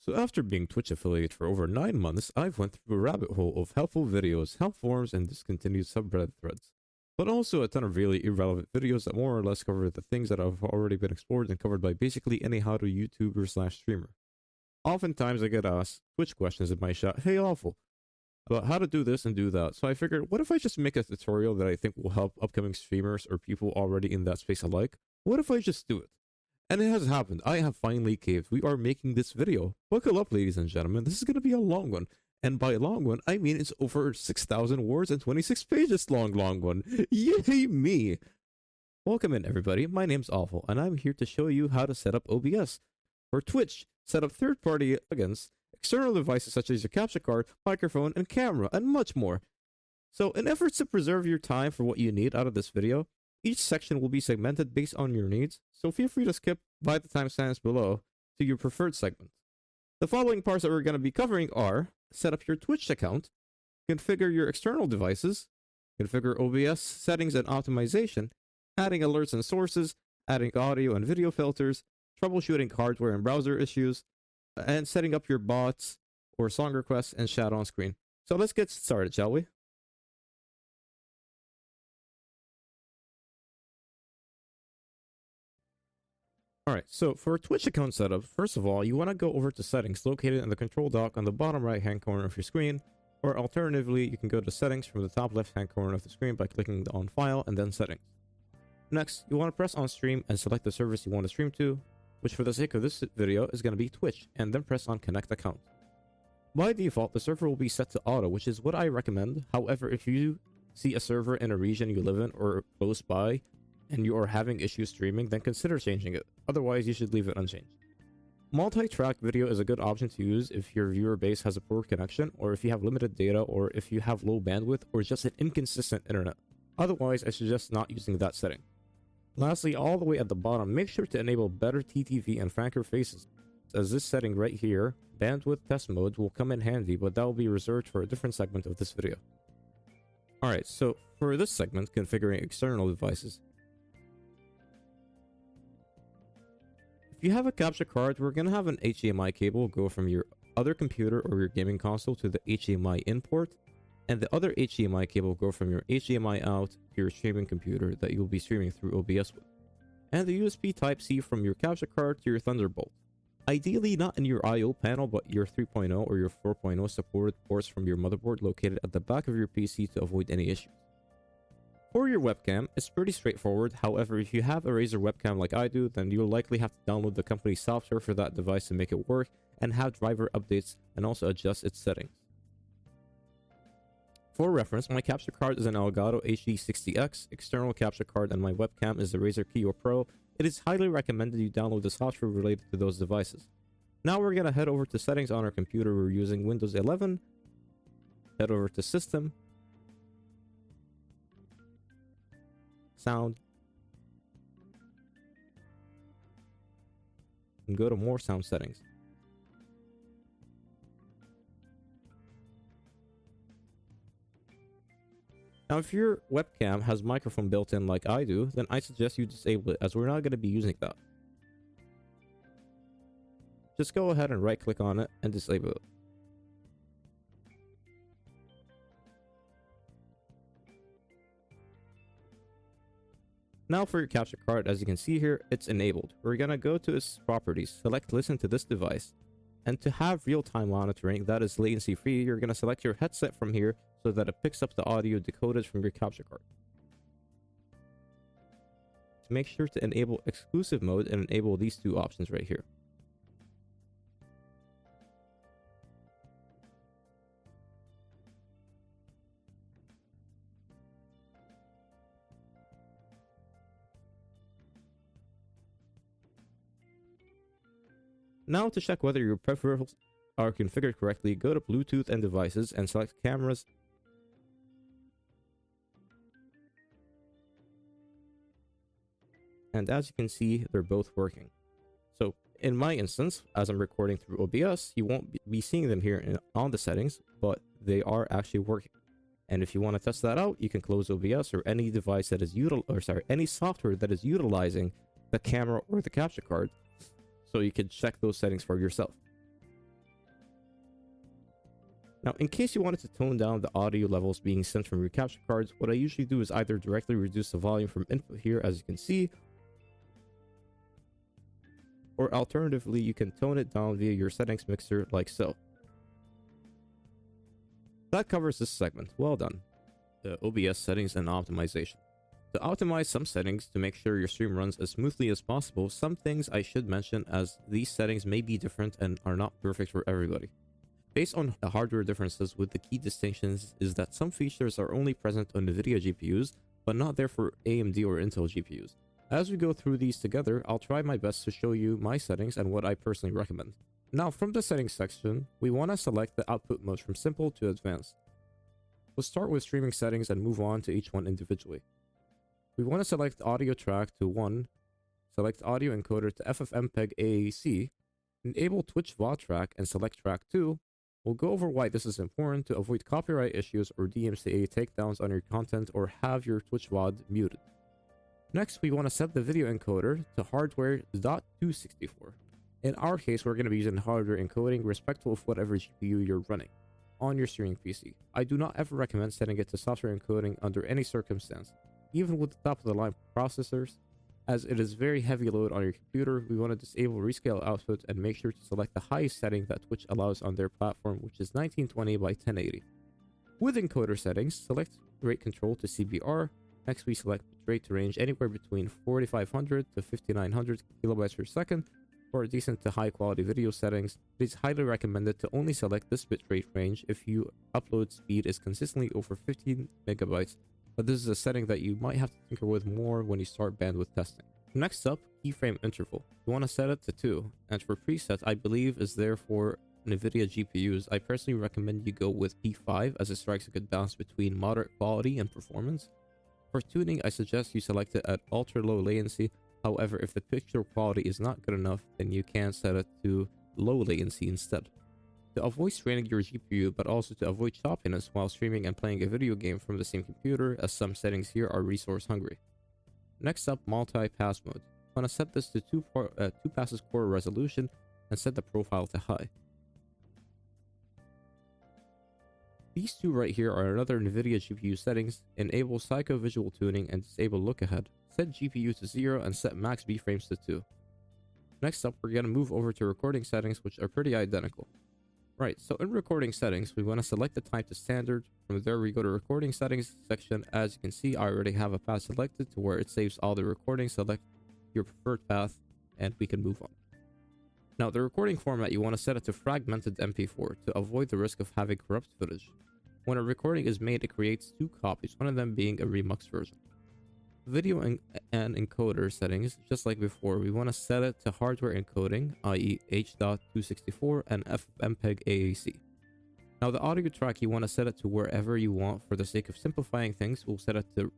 So after being Twitch affiliate for over 9 months, I've went through a rabbit hole of helpful videos, help forums, and discontinued subreddit threads. But also a ton of really irrelevant videos that more or less cover the things that have already been explored and covered by basically any how-to YouTuber/streamer. Oftentimes I get asked Twitch questions in my chat, hey awful, about how to do this and do that. So I figured, what if I just make a tutorial that I think will help upcoming streamers or people already in that space alike? What if I just do it? And it has happened. I have finally caved. We are making this video. Buckle up, ladies and gentlemen. This is going to be a long one. And by long one, I mean it's over 6,000 words and 26 pages long one. Yay me! Welcome in, everybody. My name's Awful, and I'm here to show you how to set up OBS. For Twitch, set up third-party plugins, external devices such as your capture card, microphone, and camera, and much more. So in efforts to preserve your time for what you need out of this video, each section will be segmented based on your needs, so feel free to skip by the timestamps below to your preferred segment. The following parts that we're going to be covering are: set up your Twitch account, configure your external devices, configure OBS settings and optimization, adding alerts and sources, adding audio and video filters, troubleshooting hardware and browser issues, and setting up your bots or song requests and chat on screen. So let's get started, shall we? Alright, so for a Twitch account setup, first of all, you want to go over to settings located in the control dock on the bottom right hand corner of your screen, or alternatively, you can go to settings from the top left hand corner of the screen by clicking on file and then settings. Next, you want to press on stream and select the service you want to stream to, which for the sake of this video is going to be Twitch, and then press on connect account. By default, the server will be set to auto, which is what I recommend. However, if you see a server in a region you live in or close by, and you are having issues streaming, then consider changing it. Otherwise, you should leave it unchanged. Multi-track video is a good option to use if your viewer base has a poor connection, or if you have limited data, or if you have low bandwidth, or just an inconsistent internet. Otherwise, I suggest not using that setting. Lastly, all the way at the bottom, make sure to enable better TTV and franker faces, as this setting right here, bandwidth test mode, will come in handy, but that will be reserved for a different segment of this video. Alright, so for this segment, configuring external devices. If you have a capture card, we're going to have an HDMI cable go from your other computer or your gaming console to the HDMI in port, and the other HDMI cable go from your HDMI out to your streaming computer that you'll be streaming through OBS with, and the USB Type-C from your capture card to your Thunderbolt. Ideally not in your I/O panel, but your 3.0 or your 4.0 supported ports from your motherboard located at the back of your PC to avoid any issues. For your webcam, it's pretty straightforward. However, if you have a Razer webcam like I do, then you'll likely have to download the company's software for that device to make it work, and have driver updates and also adjust its settings. For reference, my capture card is an Elgato HD60X external capture card, and my webcam is the Razer Kiyo Pro. It is highly recommended you download the software related to those devices. Now we're going to head over to settings on our computer. We're using Windows 11. Head over to System, Sound, and go to More Sound Settings. Now, if your webcam has microphone built in like I do, then I suggest you disable it, as we're not going to be using that. Just go ahead and right click on it and disable it. Now for your capture card, as you can see here, it's enabled. We're going to go to its properties, select listen to this device, and to have real-time monitoring that is latency free, you're going to select your headset from here so that it picks up the audio decoded from your capture card. To make sure to enable exclusive mode and enable these two options right here. Now to check whether your peripherals are configured correctly, go to Bluetooth and devices and select cameras. And as you can see, they're both working. So in my instance, as I'm recording through OBS, you won't be seeing them here on the settings, but they are actually working. And if you want to test that out, you can close OBS or any device that is any software that is utilizing the camera or the capture card, so you can check those settings for yourself. Now, in case you wanted to tone down the audio levels being sent from your capture cards, what I usually do is either directly reduce the volume from input here, as you can see, or alternatively, you can tone it down via your settings mixer like so. That covers this segment. Well done. The OBS Settings and Optimization. To optimize some settings to make sure your stream runs as smoothly as possible, some things I should mention, as these settings may be different and are not perfect for everybody. Based on the hardware differences, with the key distinctions is that some features are only present on NVIDIA GPUs, but not there for AMD or Intel GPUs. As we go through these together, I'll try my best to show you my settings and what I personally recommend. Now, from the settings section, we want to select the output modes from simple to advanced. We'll start with streaming settings and move on to each one individually. We want to select audio track to 1, select audio encoder to FFmpeg AAC, enable Twitch VOD track and select track 2. We'll go over why this is important to avoid copyright issues or DMCA takedowns on your content or have your Twitch VOD muted. Next, we want to set the video encoder to hardware.264. In our case, we're going to be using hardware encoding respectful of whatever GPU you're running on your streaming PC. I do not ever recommend setting it to software encoding under any circumstance. Even with the top of the line processors, as it is very heavy load on your computer, we want to disable rescale output and make sure to select the highest setting that Twitch allows on their platform, which is 1920 by 1080. With encoder settings, select rate control to CBR. Next, we select bitrate to range anywhere between 4500 to 5900 kilobytes per second. For decent to high quality video settings, it is highly recommended to only select this bitrate range if your upload speed is consistently over 15 megabytes, but this is a setting that you might have to tinker with more when you start bandwidth testing. Next up, keyframe interval. You want to set it to 2, and for preset, I believe is there for NVIDIA GPUs. I personally recommend you go with P5 as it strikes a good balance between moderate quality and performance. For tuning, I suggest you select it at ultra low latency. However, if the picture quality is not good enough, then you can set it to low latency instead. To avoid straining your GPU, but also to avoid choppiness while streaming and playing a video game from the same computer, as some settings here are resource hungry. Next up, multi-pass mode. You want to set this to 2 passes core resolution and set the profile to high. These two right here are another NVIDIA GPU settings. Enable psycho visual tuning and disable look ahead. Set GPU to 0 and set max B-frames to 2. Next up, we're going to move over to recording settings, which are pretty identical. Right, so in recording settings, we want to select the type to standard. From there, we go to recording settings section. As you can see, I already have a path selected to where it saves all the recordings. Select your preferred path and we can move on. Now, the recording format, you want to set it to fragmented MP4 to avoid the risk of having corrupt footage. When a recording is made, it creates 2 copies, one of them being a remix version. Video and encoder settings, just like before, we want to set it to hardware encoding, i.e. H.264 and FFmpeg AAC. Now, the audio track, you want to set it to wherever you want. For the sake of simplifying things, we'll set it to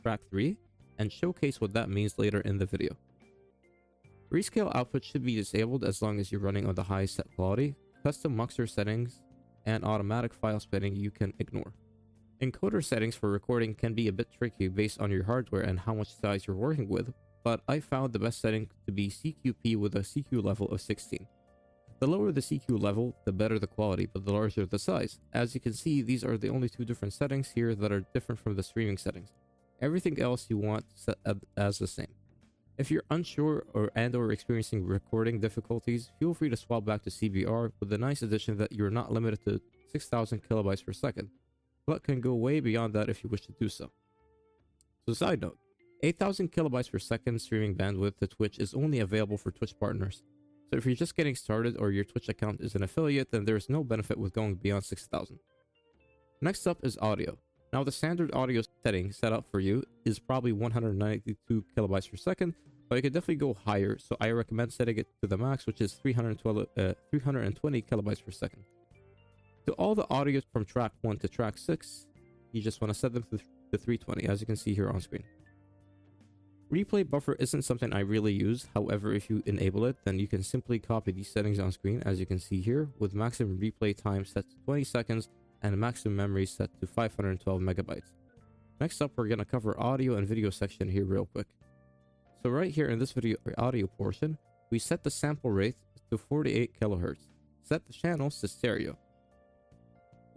track 3 and showcase what that means later in the video. Rescale output should be disabled as long as you're running on the highest set quality. Custom muxer settings and automatic file splitting you can ignore. Encoder settings for recording can be a bit tricky based on your hardware and how much size you're working with, but I found the best setting to be CQP with a CQ level of 16. The lower the CQ level, the better the quality, but the larger the size. As you can see, these are the only 2 different settings here that are different from the streaming settings. Everything else you want set as the same. If you're unsure or experiencing recording difficulties, feel free to swap back to CBR with the nice addition that you're not limited to 6,000 kilobytes per second, but can go way beyond that if you wish to do so. So side note, 8,000 kilobytes per second streaming bandwidth to Twitch is only available for Twitch partners. So if you're just getting started or your Twitch account is an affiliate, then there's no benefit with going beyond 6,000. Next up is audio. Now, the standard audio setting set up for you is probably 192 kilobytes per second, but you could definitely go higher, so I recommend setting it to the max, which is 320 kilobytes per second. To all the audio from track 1 to track 6, you just want to set them to 320, as you can see here on screen. Replay buffer isn't something I really use. However, if you enable it, then you can simply copy these settings on screen, as you can see here, with maximum replay time set to 20 seconds and maximum memory set to 512 megabytes. Next up, we're going to cover audio and video section here real quick. So right here in this video audio portion, we set the sample rate to 48 kilohertz. Set the channels to stereo.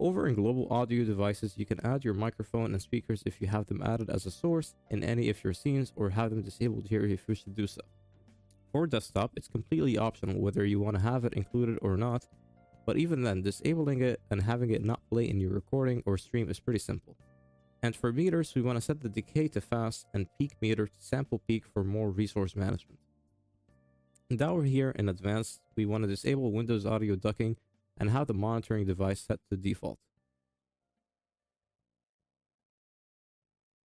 Over in global audio devices, you can add your microphone and speakers if you have them added as a source in any of your scenes, or have them disabled here if you wish to do so. For desktop, it's completely optional whether you want to have it included or not, but even then, disabling it and having it not play in your recording or stream is pretty simple. And for meters, we want to set the decay to fast and peak meter to sample peak for more resource management. And down here in advanced, we want to disable Windows audio ducking and have the monitoring device set to default.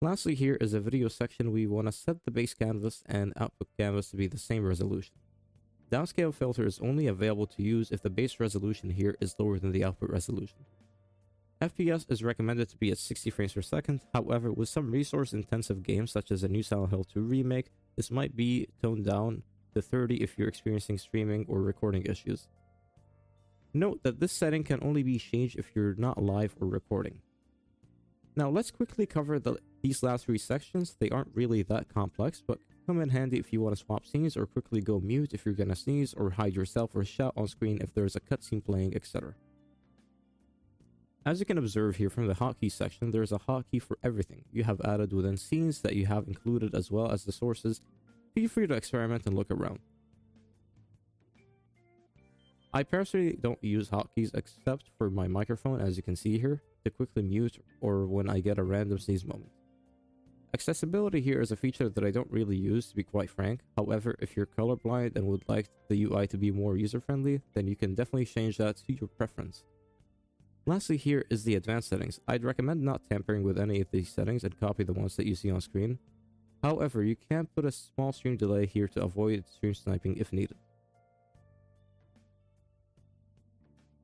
Lastly, here is a video section. We want to set the base canvas and output canvas to be the same resolution. Downscale filter is only available to use if the base resolution here is lower than the output resolution. FPS is recommended to be at 60 frames per second. However, with some resource intensive games such as a new Silent Hill 2 remake, this might be toned down to 30 if you're experiencing streaming or recording issues. Note that this setting can only be changed if you're not live or recording. Now let's quickly cover these last three sections. They aren't really that complex, but come in handy if you want to swap scenes or quickly go mute if you're gonna sneeze or hide yourself or shout on screen if there's a cutscene playing, etc. As you can observe here from the hotkey section, there's a hotkey for everything you have added within scenes that you have included, as well as the sources. Feel free to experiment and look around. I personally don't use hotkeys except for my microphone, as you can see here, to quickly mute or when I get a random sneeze moment. Accessibility here is a feature that I don't really use, to be quite frank. However, if you're colorblind and would like the UI to be more user-friendly, then you can definitely change that to your preference. Lastly, here is the advanced settings. I'd recommend not tampering with any of these settings and copy the ones that you see on screen. However, you can put a small stream delay here to avoid stream sniping if needed.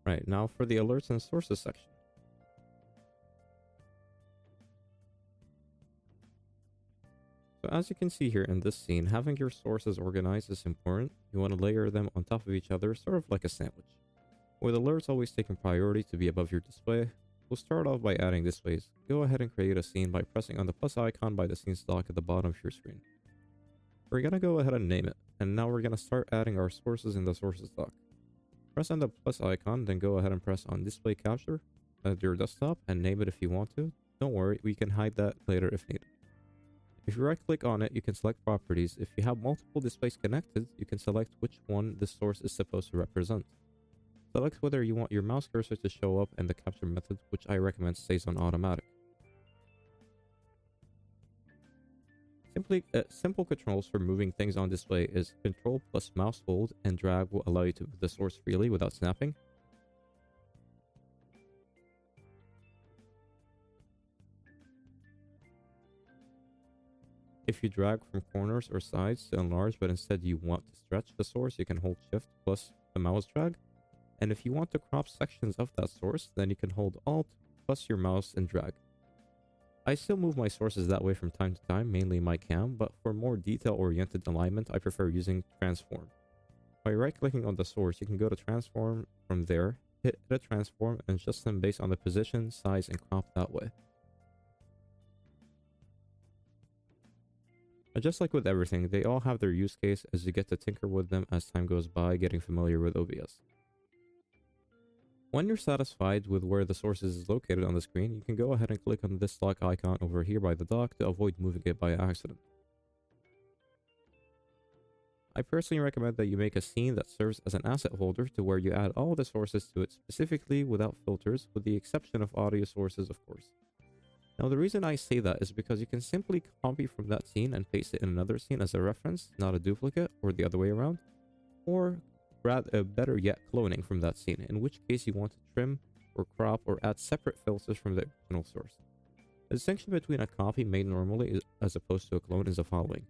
Right, now for the alerts and sources section. So as you can see here in this scene, having your sources organized is important. You want to layer them on top of each other, sort of like a sandwich. With alerts always taking priority to be above your display, we'll start off by adding displays. Go ahead and create a scene by pressing on the plus icon by the scene dock at the bottom of your screen. We're going to go ahead and name it, and now we're going to start adding our sources in the sources dock. Press on the plus icon, then go ahead and press on display capture at your desktop and name it if you want to. Don't worry, we can hide that later if needed. If you right click on it, you can select properties. If you have multiple displays connected, you can select which one the source is supposed to represent. Select whether you want your mouse cursor to show up in the capture method, which I recommend stays on automatic. Simple controls for moving things on display is Control plus mouse hold and drag will allow you to move the source freely without snapping. If you drag from corners or sides to enlarge, but instead you want to stretch the source, you can hold Shift plus the mouse drag. And if you want to crop sections of that source, then you can hold Alt plus your mouse and drag. I still move my sources that way from time to time, mainly my cam, but for more detail-oriented alignment, I prefer using Transform. By right-clicking on the source, you can go to Transform from there, hit the Transform, and adjust them based on the position, size, and crop that way. But just like with everything, they all have their use case as you get to tinker with them as time goes by, getting familiar with OBS. When you're satisfied with where the source is located on the screen, you can go ahead and click on this lock icon over here by the dock to avoid moving it by accident. I personally recommend that you make a scene that serves as an asset holder to where you add all the sources to it specifically without filters, with the exception of audio sources, of course. Now the reason I say that is because you can simply copy from that scene and paste it in another scene as a reference, not a duplicate, or the other way around, or better yet, cloning from that scene, in which case you want to trim or crop or add separate filters from the original source. The distinction between a copy made normally as opposed to a clone is the following.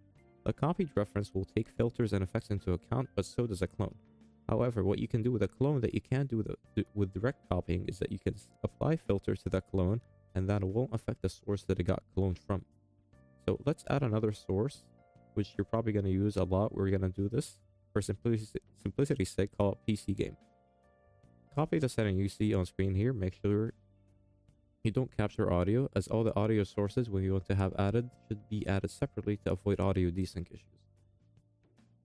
A copied reference will take filters and effects into account, but so does a clone. However, what you can do with a clone that you can't do with direct copying is that you can apply filters to that clone, and that won't affect the source that it got cloned from. So let's add another source, which you're probably going to use a lot. We're going to do this. For simplicity's sake, call it PC game. Copy the setting you see on screen here. Make sure you don't capture audio, as all the audio sources when you want to have added should be added separately to avoid audio desync issues.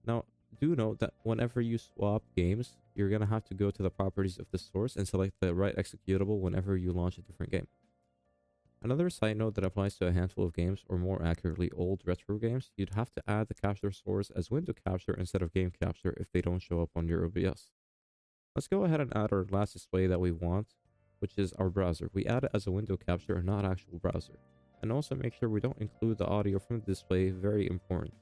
Now, do note that whenever you swap games, you're going to have to go to the properties of the source and select the right executable whenever you launch a different game. Another side note that applies to a handful of games, or more accurately old retro games, you'd have to add the capture source as window capture instead of game capture if they don't show up on your OBS. Let's go ahead and add our last display that we want, which is our browser. We add it as a window capture and not actual browser. And also make sure we don't include the audio from the display, very important.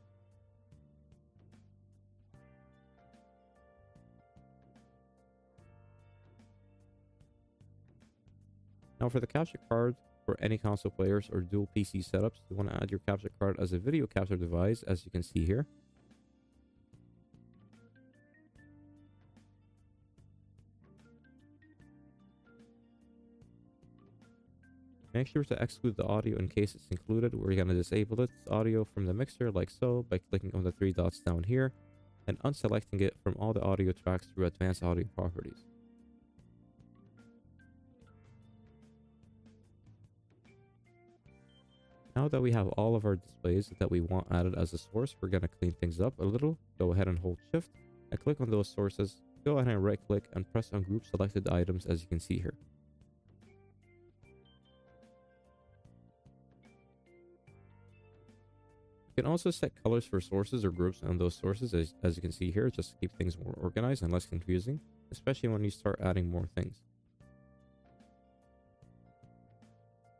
Now for the capture card, for any console players or dual PC setups, you want to add your capture card as a video capture device, as you can see here. Make sure to exclude the audio in case it's included. We're going to disable its audio from the mixer like so by clicking on the three dots down here and unselecting it from all the audio tracks through advanced audio properties. Now that we have all of our displays that we want added as a source, we're going to clean things up a little. Go ahead and hold shift and click on those sources. Go ahead and right click and press on group selected items, as you can see here. You can also set colors for sources or groups on those sources, as you can see here, just to keep things more organized and less confusing, especially when you start adding more things.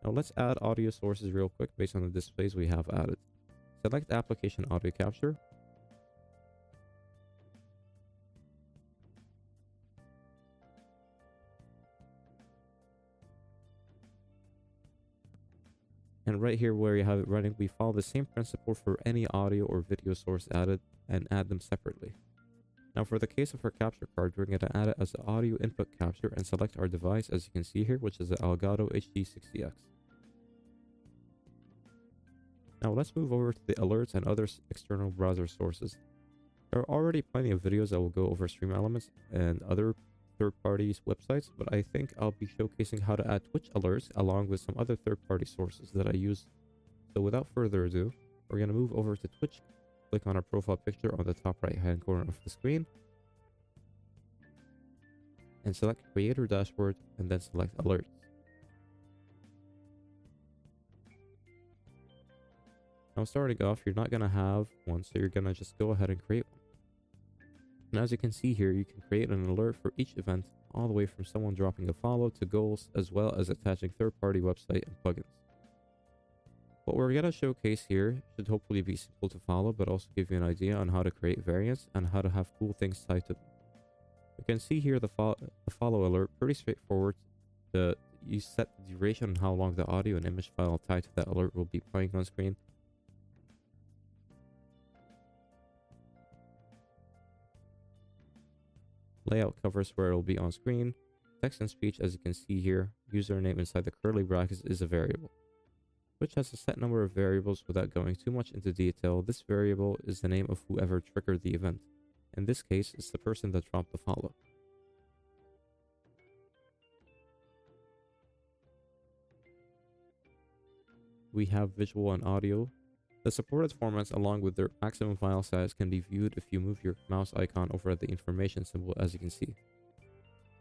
Now let's add audio sources real quick based on the displays we have added. Select application audio capture. And right here where you have it running, we follow the same principle for any audio or video source added and add them separately. Now for the case of our capture card, we're going to add it as the audio input capture and select our device, as you can see here, which is the Elgato HD60X. Now let's move over to the alerts and other external browser sources. There are already plenty of videos that will go over Stream Elements and other third-party websites, but I think I'll be showcasing how to add Twitch alerts along with some other third-party sources that I use. So without further ado, we're going to move over to Twitch, click on our profile picture on the top right-hand corner of the screen, and select Creator Dashboard, and then select Alerts. Now starting off, you're not going to have one, so you're going to just go ahead and create one. And as you can see here, you can create an alert for each event, all the way from someone dropping a follow to goals, as well as attaching third-party website and plugins. What we're going to showcase here should hopefully be simple to follow, but also give you an idea on how to create variants and how to have cool things tied to them. You can see here the follow alert, pretty straightforward. You set the duration and how long the audio and image file tied to that alert will be playing on screen. Layout covers where it will be on screen. Text and speech, as you can see here. Username inside the curly brackets is a variable. Twitch has a set number of variables. Without going too much into detail, this variable is the name of whoever triggered the event. In this case, it's the person that dropped the follow. We have visual and audio. The supported formats along with their maximum file size can be viewed if you move your mouse icon over the information symbol, as you can see.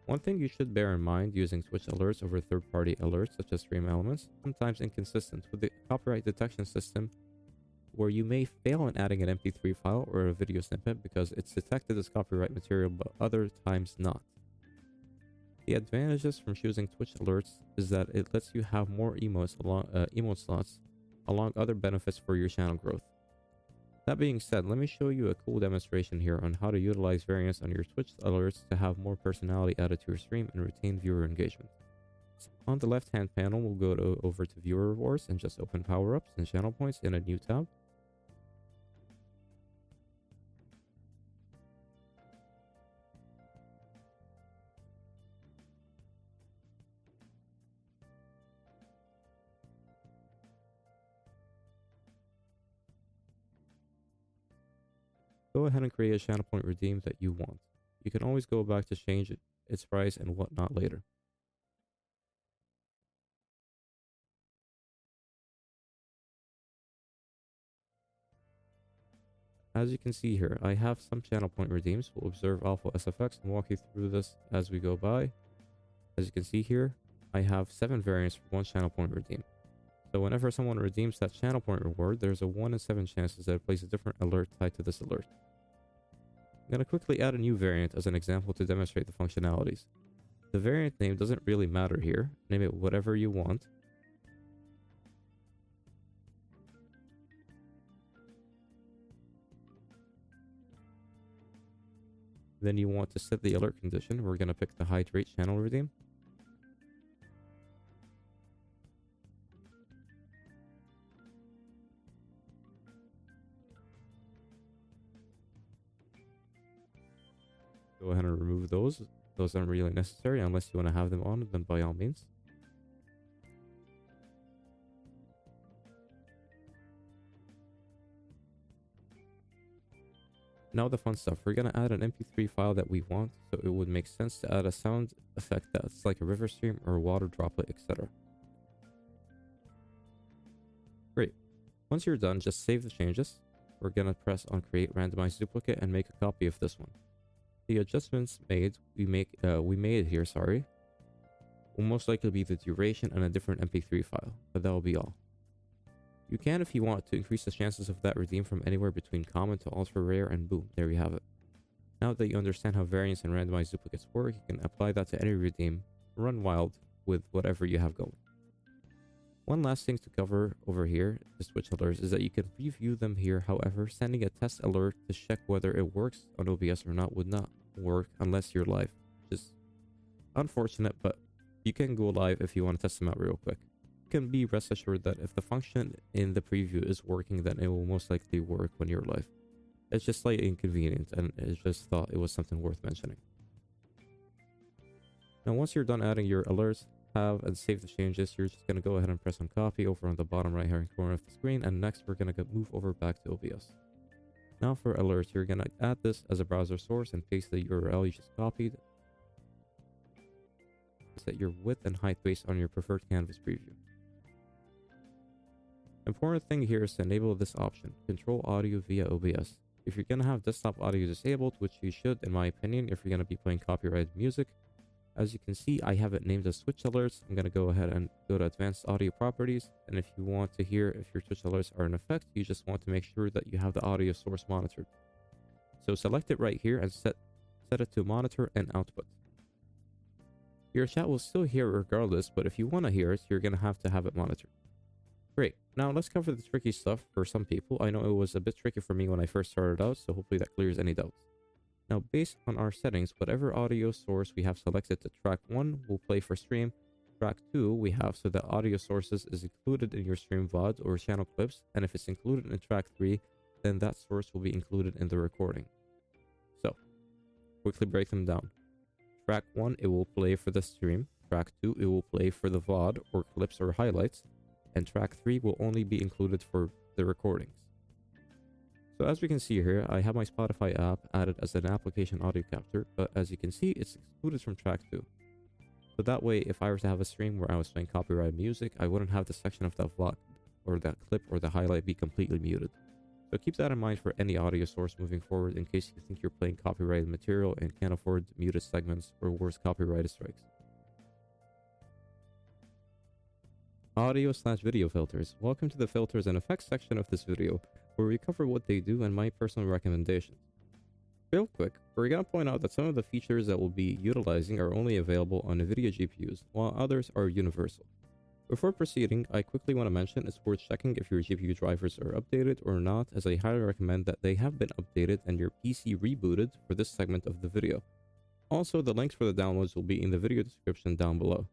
One thing you should bear in mind using Twitch alerts over third-party alerts such as Stream Elements, sometimes inconsistent with the copyright detection system, where you may fail in adding an MP3 file or a video snippet because it's detected as copyright material, but other times not. The advantages from choosing Twitch alerts is that it lets you have more emote slots, along other benefits for your channel growth. That being said, let me show you a cool demonstration here on how to utilize variants on your Twitch alerts to have more personality added to your stream and retain viewer engagement. So on the left hand panel, we'll go over to viewer rewards and just open power-ups and channel points in a new tab. Go ahead and create a channel point redeem that you want. You can always go back to change its price and whatnot later. as you can see here, I have some channel point redeems. We'll observe alpha SFX and walk you through this as we go by. As you can see here, I have 7 variants for one channel point redeem. So whenever someone redeems that channel point reward, there's a 1 in 7 chances that it plays a different alert tied to this alert. I'm going to quickly add a new variant as an example to demonstrate the functionalities. The variant name doesn't really matter here. Name it whatever you want. Then you want to set the alert condition. We're going to pick the hydrate channel redeem. Go ahead and remove those. Those aren't really necessary unless you want to have them on, then by all means. Now the fun stuff. We're going to add an MP3 file that we want, so it would make sense to add a sound effect that's like a river stream or a water droplet, etc. Great. Once you're done, just save the changes. We're going to press on create randomized duplicate and make a copy of this one. The adjustments we made here, will most likely be the duration and a different MP3 file, but that will be all. You can, if you want, to increase the chances of that redeem from anywhere between common to ultra rare, and boom, there you have it. Now that you understand how variants and randomized duplicates work, you can apply that to any redeem, run wild with whatever you have going. One last thing to cover over here, the switch alerts, is that you can preview them here. However, sending a test alert to check whether it works on OBS or not would not work unless you're live. Just unfortunate, but you can go live if you want to test them out real quick. You can be rest assured that if the function in the preview is working, then it will most likely work when you're live. It's just slightly inconvenient, and I just thought it was something worth mentioning. Now, once you're done adding your alerts, and save the changes, you're just going to go ahead and press on copy over on the bottom right hand corner of the screen, and next we're going to move over back to OBS. Now for alerts, you're going to add this as a browser source and paste the URL you just copied. Set your width and height based on your preferred canvas preview. Important thing here is to enable this option, control audio via OBS. If you're going to have desktop audio disabled, which you should in my opinion if you're going to be playing copyrighted music, as you can see, I have it named as switch alerts. I'm going to go ahead and go to advanced audio properties. And if you want to hear if your switch alerts are in effect, you just want to make sure that you have the audio source monitored. So select it right here and set it to monitor and output. Your chat will still hear it regardless, but if you want to hear it, you're going to have it monitored. Great. Now let's cover the tricky stuff for some people. I know it was a bit tricky for me when I first started out, so hopefully that clears any doubts. Now, based on our settings, whatever audio source we have selected to track 1 will play for stream. Track 2 we have so that audio sources is included in your stream VODs or channel clips, and if it's included in track 3, then that source will be included in the recording. So, quickly break them down. Track 1, it will play for the stream. Track 2, it will play for the VOD or clips or highlights. And track 3 will only be included for the recordings. So as we can see here, I have my Spotify app added as an application audio capture, but as you can see, it's excluded from track 2. So that way, if I were to have a stream where I was playing copyrighted music, I wouldn't have the section of that vlog or that clip or the highlight be completely muted. So keep that in mind for any audio source moving forward in case you think you're playing copyrighted material and can't afford muted segments or worse, copyrighted strikes. Audio/video filters. Welcome to the filters and effects section of this video, where we cover what they do and my personal recommendations. Real quick, we're going to point out that some of the features that we'll be utilizing are only available on NVIDIA GPUs, while others are universal. Before proceeding, I quickly want to mention it's worth checking if your GPU drivers are updated or not, as I highly recommend that they have been updated and your PC rebooted for this segment of the video. Also, the links for the downloads will be in the video description down below.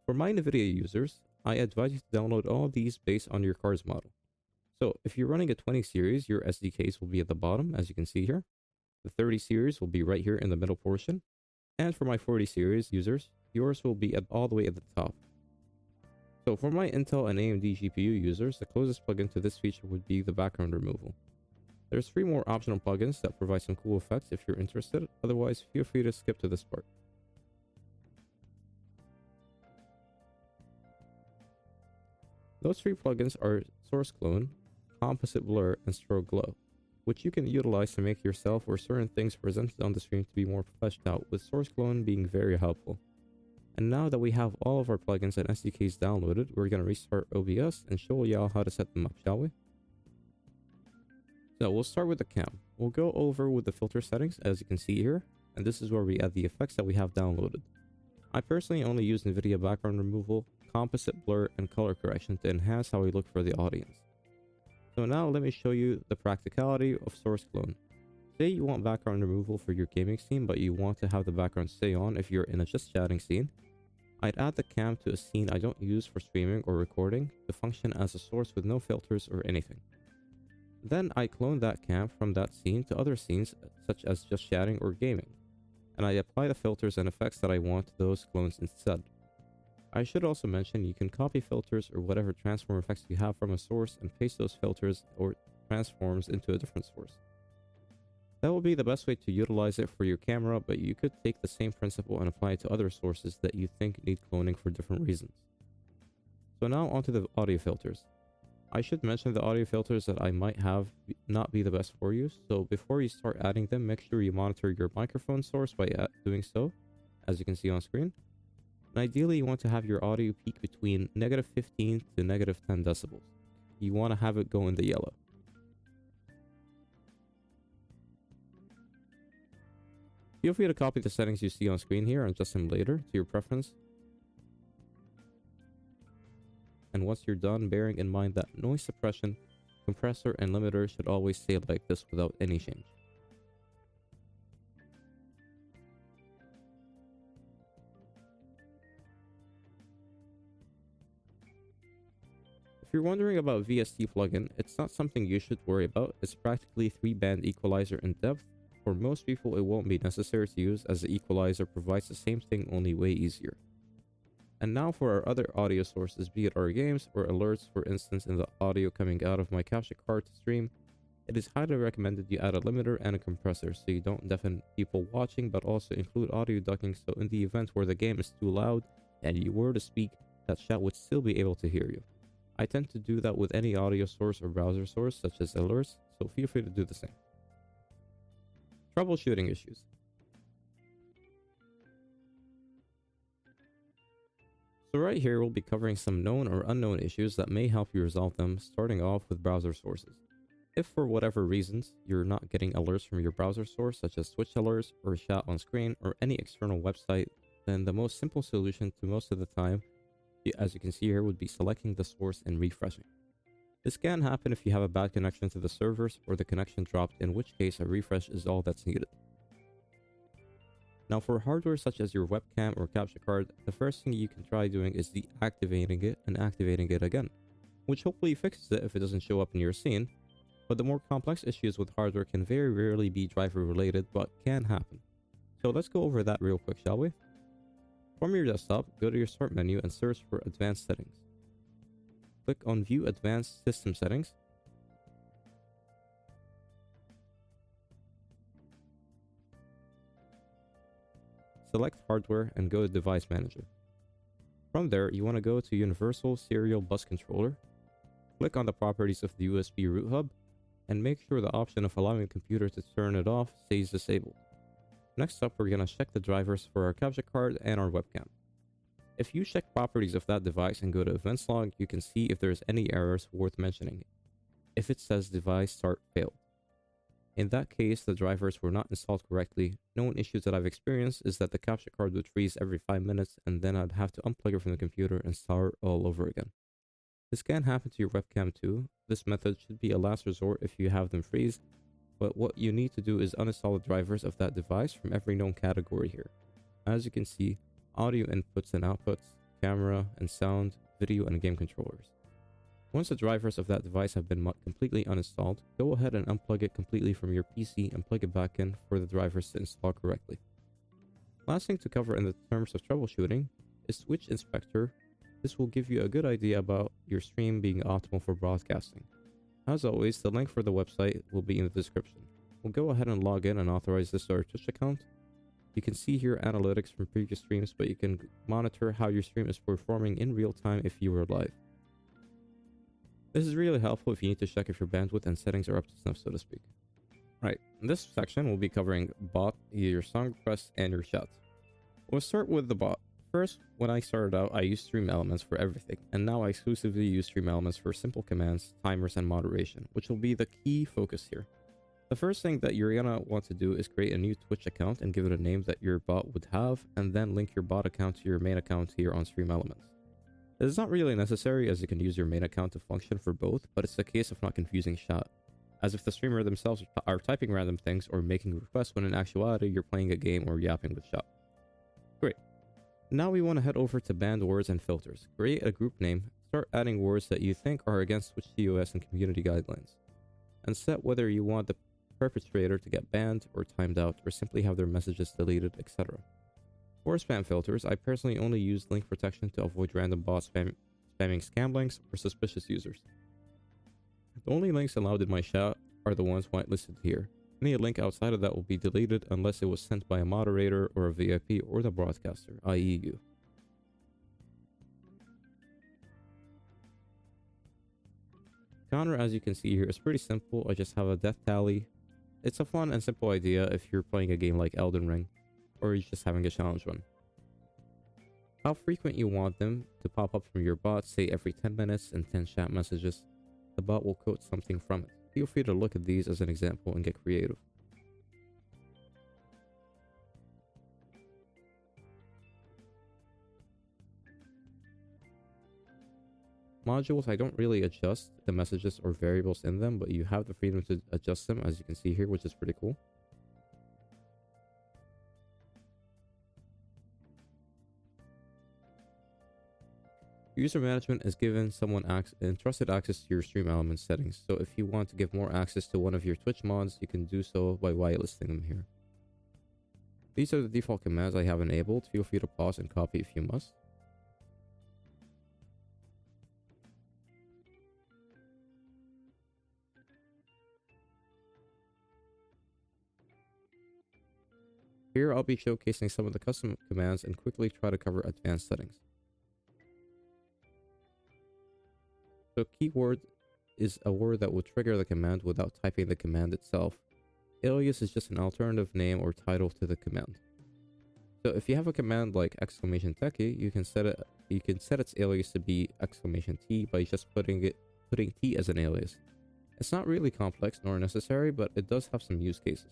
For my NVIDIA users, I advise you to download all of these based on your card's model. So if you're running a 20 series, your SDKs will be at the bottom, as you can see here. The 30 series will be right here in the middle portion. And for my 40 series users, yours will be all the way at the top. So for my Intel and AMD GPU users, the closest plugin to this feature would be the background removal. There's 3 more optional plugins that provide some cool effects if you're interested. Otherwise, feel free to skip to this part. Those 3 plugins are Source Clone, Composite Blur, and Stroke Glow. which you can utilize to make yourself or certain things presented on the screen to be more fleshed out, with source clone being very helpful. And now that we have all of our plugins and SDKs downloaded, we're going to restart OBS and show y'all how to set them up, shall we? So we'll start with the cam. We'll go over with the filter settings, as you can see here, and this is where we add the effects that we have downloaded. I personally only use NVIDIA background removal, composite blur, and color correction to enhance how we look for the audience. So now let me show you the practicality of source clone. Say you want background removal for your gaming scene, but you want to have the background stay on if you're in a just chatting scene. I'd add the cam to a scene I don't use for streaming or recording to function as a source with no filters or anything. Then I clone that cam from that scene to other scenes such as just chatting or gaming, and I apply the filters and effects that I want to those clones instead. I should also mention you can copy filters or whatever transform effects you have from a source and paste those filters or transforms into a different source. That will be the best way to utilize it for your camera, but you could take the same principle and apply it to other sources that you think need cloning for different reasons. So now onto the audio filters. I should mention the audio filters that I might have not be the best for you, so before you start adding them, make sure you monitor your microphone source by doing so, as you can see on screen. And ideally, you want to have your audio peak between -15 to -10 decibels. You want to have it go in the yellow. Feel free to copy the settings you see on screen here and adjust them later to your preference. And once you're done, bearing in mind that noise suppression, compressor, and limiter should always stay like this without any change. If you're wondering about VST plugin, it's not something you should worry about. It's practically 3-band equalizer in depth. For most people, it won't be necessary to use, as the equalizer provides the same thing, only way easier. And now for our other audio sources, be it our games or alerts, for instance in the audio coming out of my capture card to stream, it is highly recommended you add a limiter and a compressor so you don't deafen people watching, but also include audio ducking so in the event where the game is too loud and you were to speak, that chat would still be able to hear you. I tend to do that with any audio source or browser source such as alerts, so feel free to do the same. Troubleshooting issues. So right here, we'll be covering some known or unknown issues that may help you resolve them, starting off with browser sources. If for whatever reasons, you're not getting alerts from your browser source, such as Twitch alerts or chat on screen or any external website, then the most simple solution to most of the time, as you can see here, would be selecting the source and refreshing. This can happen if you have a bad connection to the servers or the connection dropped, in which case a refresh is all that's needed. Now for hardware such as your webcam or capture card, the first thing you can try doing is deactivating it and activating it again, which hopefully fixes it if it doesn't show up in your scene, but the more complex issues with hardware can very rarely be driver related, but can happen. So let's go over that real quick, shall we? From your desktop, go to your start menu and search for advanced settings. Click on view advanced system settings. Select hardware and go to device manager. From there, you want to go to universal serial bus controller. Click on the properties of the USB root hub and make sure the option of allowing the computer to turn it off stays disabled. Next up, we're going to check the drivers for our capture card and our webcam. If you check properties of that device and go to events log, you can see if there's any errors worth mentioning. If it says device start failed. In that case, the drivers were not installed correctly. Known issues that I've experienced is that the capture card would freeze every 5 minutes and then I'd have to unplug it from the computer and start all over again. This can happen to your webcam too. This method should be a last resort if you have them freeze, but what you need to do is uninstall the drivers of that device from every known category here. As you can see, audio inputs and outputs, camera and sound, video and game controllers. Once the drivers of that device have been completely uninstalled, go ahead and unplug it completely from your PC and plug it back in for the drivers to install correctly. Last thing to cover in the terms of troubleshooting is Switch Inspector. This will give you a good idea about your stream being optimal for broadcasting. As always, the link for the website will be in the description. We'll go ahead and log in and authorize this to our Twitch account. You can see here analytics from previous streams, but you can monitor how your stream is performing in real time if you were live. This is really helpful if you need to check if your bandwidth and settings are up to snuff, so to speak. Right, in this section we'll be covering bot, your song requests, and your chat. We'll start with the bot. First, when I started out, I used Stream Elements for everything, and now I exclusively use Stream Elements for simple commands, timers, and moderation, which will be the key focus here. The first thing that you're gonna want to do is create a new Twitch account and give it a name that your bot would have, and then link your bot account to your main account here on Stream Elements. It is not really necessary, as you can use your main account to function for both, but it's a case of not confusing chat, as if the streamer themselves are typing random things or making requests when in actuality you're playing a game or yapping with chat. Great. Now we want to head over to banned words and filters. Create a group name, start adding words that you think are against Twitch TOS and community guidelines, and set whether you want the perpetrator to get banned or timed out or simply have their messages deleted, etc. For spam filters, I personally only use link protection to avoid random bots spamming scam links or suspicious users. The only links allowed in my chat are the ones whitelisted here. Any link outside of that will be deleted unless it was sent by a moderator or a VIP or the broadcaster, i.e. you. Counter, as you can see here, is pretty simple. I just have a death tally. It's a fun and simple idea if you're playing a game like Elden Ring, or you're just having a challenge run. How frequent you want them to pop up from your bot, say every 10 minutes and 10 chat messages. The bot will quote something from it. Feel free to look at these as an example and get creative. Modules, I don't really adjust the messages or variables in them, but you have the freedom to adjust them, as you can see here, which is pretty cool. User management is given someone entrusted access to your Stream Elements settings, so if you want to give more access to one of your Twitch mods, you can do so by whitelisting them here. These are the default commands I have enabled. Feel free to pause and copy if you must. Here I'll be showcasing some of the custom commands and quickly try to cover advanced settings. So keyword is a word that will trigger the command without typing the command itself. Alias is just an alternative name or title to the command. So if you have a command like !techie, you can set its alias to be !T by just putting T as an alias. It's not really complex nor necessary, but it does have some use cases.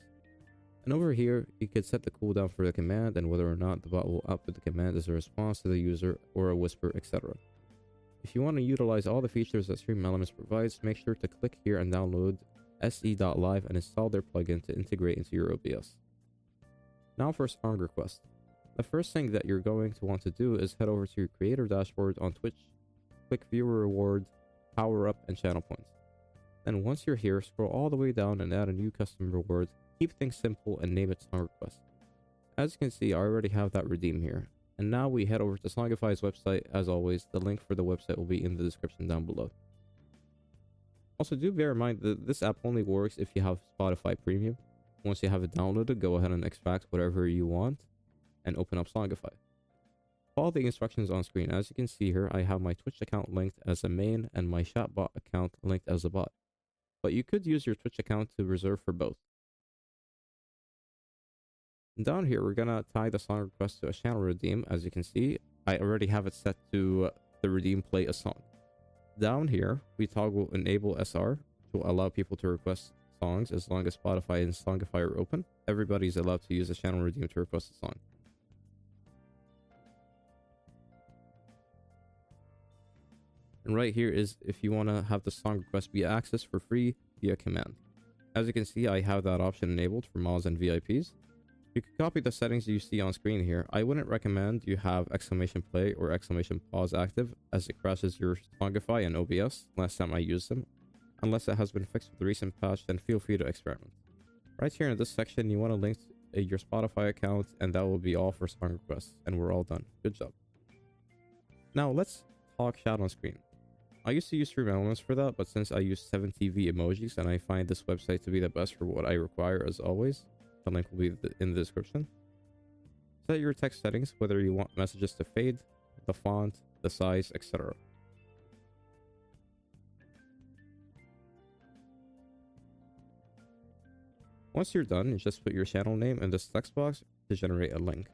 And over here, you can set the cooldown for the command and whether or not the bot will output the command as a response to the user or a whisper, etc. If you want to utilize all the features that Stream Elements provides, make sure to click here and download se.live and install their plugin to integrate into your OBS. Now for song request. The first thing that you're going to want to do is head over to your creator dashboard on Twitch, click viewer reward, power up, and channel points. Then once you're here, scroll all the way down and add a new custom reward. Keep things simple and name it song request. As you can see, I already have that redeem here. And now we head over to Songify's website. As always, the link for the website will be in the description down below. Also, do bear in mind that this app only works if you have Spotify Premium. Once you have it downloaded, go ahead and extract whatever you want and open up Songify. Follow the instructions on screen. As you can see here, I have my Twitch account linked as a main and my chatbot account linked as a bot. But you could use your Twitch account to reserve for both. Down here, we're gonna tie the song request to a channel redeem. As you can see, I already have it set to the redeem play a song. Down here, we toggle enable SR to allow people to request songs as long as Spotify and Songify are open. Everybody's allowed to use a channel redeem to request a song. And right here is if you want to have the song request be accessed for free via command. As you can see, I have that option enabled for mods and VIPs. You can copy the settings you see on screen here. I wouldn't recommend you have !play or !pause active, as it crashes your Songify and OBS last time I used them. Unless it has been fixed with the recent patch, then feel free to experiment. Right here in this section, you want to link your Spotify account, and that will be all for song requests, and we're all done. Good job. Now let's talk chat on screen. I used to use Stream Elements for that, but since I use 7TV emojis and I find this website to be the best for what I require as always, the link will be in the description. Set your text settings, whether you want messages to fade, the font, the size, etc. Once you're done, just put your channel name in this text box to generate a link.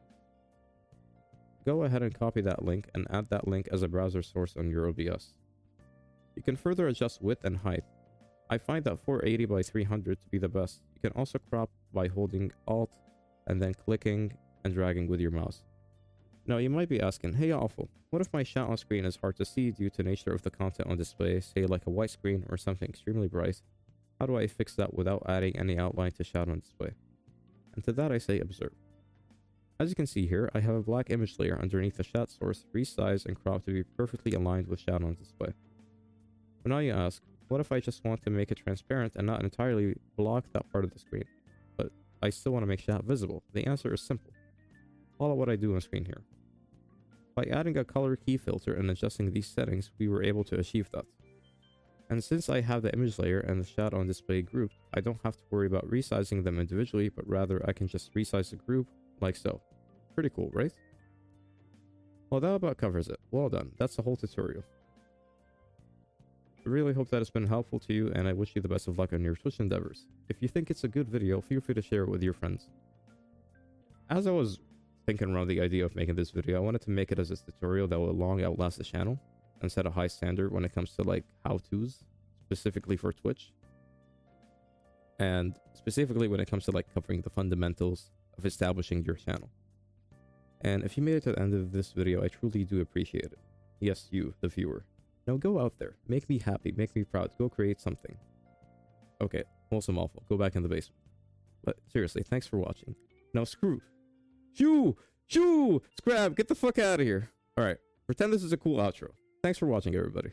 Go ahead and copy that link and add that link as a browser source on your OBS. You can further adjust width and height. I find that 480 by 300 to be the best. You can also crop by holding Alt and then clicking and dragging with your mouse. Now you might be asking, hey Awful, what if my chat on screen is hard to see due to nature of the content on display, say like a white screen or something extremely bright? How do I fix that without adding any outline to chat on display? And to that I say observe. As you can see here, I have a black image layer underneath the chat source, resized and cropped to be perfectly aligned with chat on display. But now you ask, what if I just want to make it transparent and not entirely block that part of the screen, but I still want to make chat visible? The answer is simple. Follow what I do on screen here. By adding a color key filter and adjusting these settings, we were able to achieve that. And since I have the image layer and the chat on display grouped, I don't have to worry about resizing them individually, but rather I can just resize the group like so. Pretty cool, right? Well, that about covers it. Well done. That's the whole tutorial. I really hope that it's been helpful to you, and I wish you the best of luck on your Twitch endeavors. If you think it's a good video, feel free to share it with your friends. As I was thinking around the idea of making this video, I wanted to make it as a tutorial that will long outlast the channel and set a high standard when it comes to like how-tos, specifically for Twitch. And specifically when it comes to like covering the fundamentals of establishing your channel. And if you made it to the end of this video, I truly do appreciate it. Yes, you, the viewer. Now go out there, make me happy, make me proud, go create something. Okay, wholesome awful, go back in the basement. But seriously, thanks for watching. Now screw. Scrab, get the fuck out of here. Alright, pretend this is a cool outro. Thanks for watching, everybody.